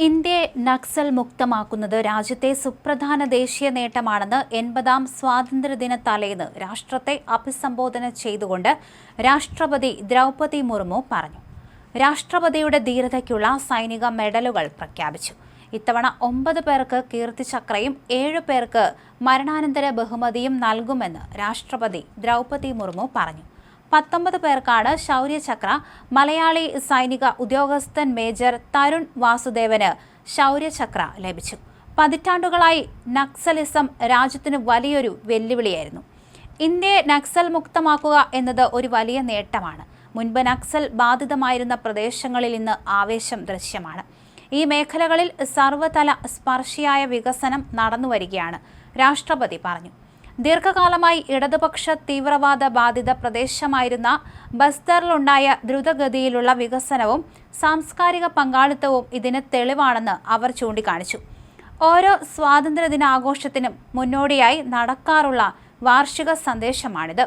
ഇന്ത്യയെ നക്സൽ മുക്തമാക്കുന്നത് രാജ്യത്തെ സുപ്രധാന ദേശീയ നേട്ടമാണെന്ന് 80-ാം സ്വാതന്ത്ര്യദിന തലേന്ന് രാഷ്ട്രത്തെ അഭിസംബോധന ചെയ്തുകൊണ്ട് രാഷ്ട്രപതി ദ്രൗപദി മുർമു പറഞ്ഞു. രാഷ്ട്രപതിയുടെ ധീരതയ്ക്കുള്ള സൈനിക മെഡലുകൾ പ്രഖ്യാപിച്ചു. ഇത്തവണ 9 പേർക്ക് കീർത്തിചക്രയും 7 പേർക്ക് മരണാനന്തര ബഹുമതിയും നൽകുമെന്ന് രാഷ്ട്രപതി ദ്രൗപദി മുർമു പറഞ്ഞു. 19 പേർക്കാണ് ശൗര്യചക്ര. മലയാളി സൈനിക ഉദ്യോഗസ്ഥൻ മേജർ തരുൺ വാസുദേവന് ശൗര്യചക്ര ലഭിച്ചു. പതിറ്റാണ്ടുകളായി നക്സലിസം രാജ്യത്തിന് വലിയൊരു വെല്ലുവിളിയായിരുന്നു. ഇന്ത്യയെ നക്സൽ മുക്തമാക്കുക എന്നത് ഒരു വലിയ നേട്ടമാണ്. മുൻപ് നക്സൽ ബാധിതമായിരുന്ന പ്രദേശങ്ങളിൽ ഇന്ന് ആവേശം ദൃശ്യമാണ്. ഈ മേഖലകളിൽ സർവ്വതല സ്പർശിയായ വികസനം നടന്നുവരികയാണ്, രാഷ്ട്രപതി പറഞ്ഞു. ദീർഘകാലമായി ഇടതുപക്ഷ തീവ്രവാദ ബാധിത പ്രദേശമായിരുന്ന ബസ്തറിലുണ്ടായ ദ്രുതഗതിയിലുള്ള വികസനവും സാംസ്കാരിക പങ്കാളിത്തവും ഇതിന് തെളിവാണെന്ന് അവർ ചൂണ്ടിക്കാണിച്ചു. ഓരോ സ്വാതന്ത്ര്യദിനാഘോഷത്തിനും മുന്നോടിയായി നടക്കാറുള്ള വാർഷിക സന്ദേശമാണിത്.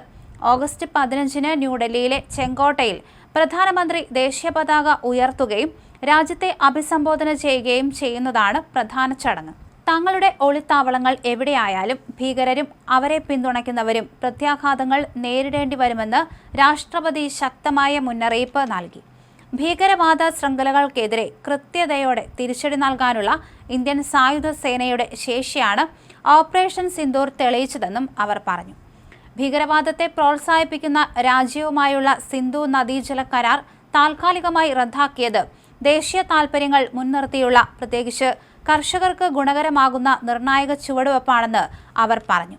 ഓഗസ്റ്റ് 15-ന് ന്യൂഡൽഹിയിലെ ചെങ്കോട്ടയിൽ പ്രധാനമന്ത്രി ദേശീയ പതാക ഉയർത്തുകയും രാജ്യത്തെ അഭിസംബോധന ചെയ്യുകയും ചെയ്യുന്നതാണ് പ്രധാന ചടങ്ങ്. തങ്ങളുടെ ഒളിത്താവളങ്ങൾ എവിടെയായാലും ഭീകരരും അവരെ പിന്തുണയ്ക്കുന്നവരും പ്രത്യാഘാതങ്ങൾ നേരിടേണ്ടി വരുമെന്ന് രാഷ്ട്രപതി ശക്തമായ മുന്നറിയിപ്പ് നൽകി. ഭീകരവാദ ശൃംഖലകൾക്കെതിരെ കൃത്യതയോടെ തിരിച്ചടി നൽകാനുള്ള ഇന്ത്യൻ സായുധ സേനയുടെ ശേഷിയാണ് ഓപ്പറേഷൻ സിന്ദൂർ തെളിയിച്ചതെന്നും അവർ പറഞ്ഞു. ഭീകരവാദത്തെ പ്രോത്സാഹിപ്പിക്കുന്ന രാജ്യവുമായുള്ള സിന്ധു നദീജല കരാർ താൽക്കാലികമായി റദ്ദാക്കിയത് ദേശീയ താൽപര്യങ്ങൾ മുൻനിർത്തിയുള്ള, പ്രത്യേകിച്ച് കർഷകർക്ക് ഗുണകരമാകുന്ന നിർണായക ചുവടുവെപ്പാണെന്ന് അവർ പറഞ്ഞു.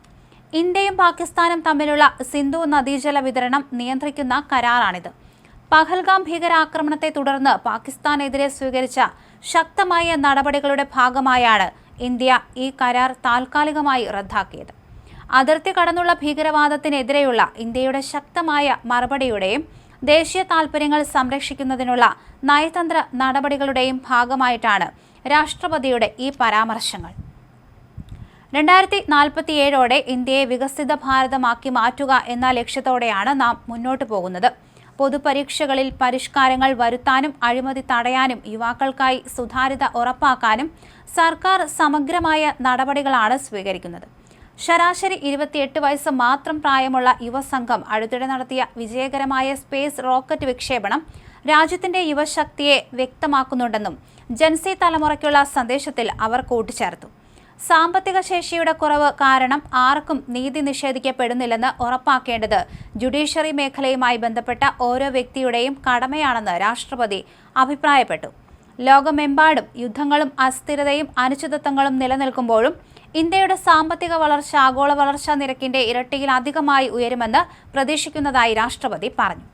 ഇന്ത്യയും പാകിസ്ഥാനും തമ്മിലുള്ള സിന്ധു നദീജല വിതരണം നിയന്ത്രിക്കുന്ന കരാറാണിത്. പഹൽഗാം ഭീകരാക്രമണത്തെ തുടർന്ന് പാകിസ്ഥാനെതിരെ സ്വീകരിച്ച ശക്തമായ നടപടികളുടെ ഭാഗമായാണ് ഇന്ത്യ ഈ കരാർ താൽക്കാലികമായി റദ്ദാക്കിയത്. അതിർത്തി കടന്നുള്ള ഭീകരവാദത്തിനെതിരെയുള്ള ഇന്ത്യയുടെ ശക്തമായ മറുപടിയുടെയും ദേശീയ താൽപര്യങ്ങൾ സംരക്ഷിക്കുന്നതിനുള്ള നയതന്ത്ര നടപടികളുടെയും ഭാഗമായിട്ടാണ് രാഷ്ട്രപതിയുടെ ഈ പരാമർശങ്ങൾ. 2047ഓടെ ഇന്ത്യയെ വികസിത ഭാരതമാക്കി മാറ്റുക എന്ന ലക്ഷ്യത്തോടെയാണ് നാം മുന്നോട്ടു പോകുന്നത്. പൊതുപരീക്ഷകളിൽ പരിഷ്കാരങ്ങൾ വരുത്താനും അഴിമതി തടയാനും യുവാക്കൾക്കായി സുതാര്യത ഉറപ്പാക്കാനും സർക്കാർ സമഗ്രമായ നടപടികളാണ് സ്വീകരിക്കുന്നത്. ശരാശരി 28 വയസ്സ് മാത്രം പ്രായമുള്ള യുവസംഘം അടുത്തിടെ നടത്തിയ വിജയകരമായ സ്പേസ് റോക്കറ്റ് വിക്ഷേപണം രാജ്യത്തിന്റെ യുവശക്തിയെ വ്യക്തമാക്കുന്നുണ്ടെന്നും ജൻസി തലമുറയ്ക്കുള്ള സന്ദേശത്തിൽ അവർ കൂട്ടിച്ചേർത്തു. സാമ്പത്തിക ശേഷിയുടെ കുറവ് കാരണം ആർക്കും നീതി നിഷേധിക്കപ്പെടുന്നില്ലെന്ന് ഉറപ്പാക്കേണ്ടത് ജുഡീഷ്യറി മേഖലയുമായി ബന്ധപ്പെട്ട ഓരോ വ്യക്തിയുടെയും കടമയാണെന്ന് രാഷ്ട്രപതി അഭിപ്രായപ്പെട്ടു. ലോകമെമ്പാടും യുദ്ധങ്ങളും അസ്ഥിരതയും അനിശ്ചിതത്വങ്ങളും നിലനിൽക്കുമ്പോഴും ഇന്ത്യയുടെ സാമ്പത്തിക വളർച്ച ആഗോള വളർച്ചാ നിരക്കിന്റെ ഇരട്ടിയിലധികമായി ഉയരുമെന്ന് പ്രതീക്ഷിക്കുന്നതായി രാഷ്ട്രപതി പറഞ്ഞു.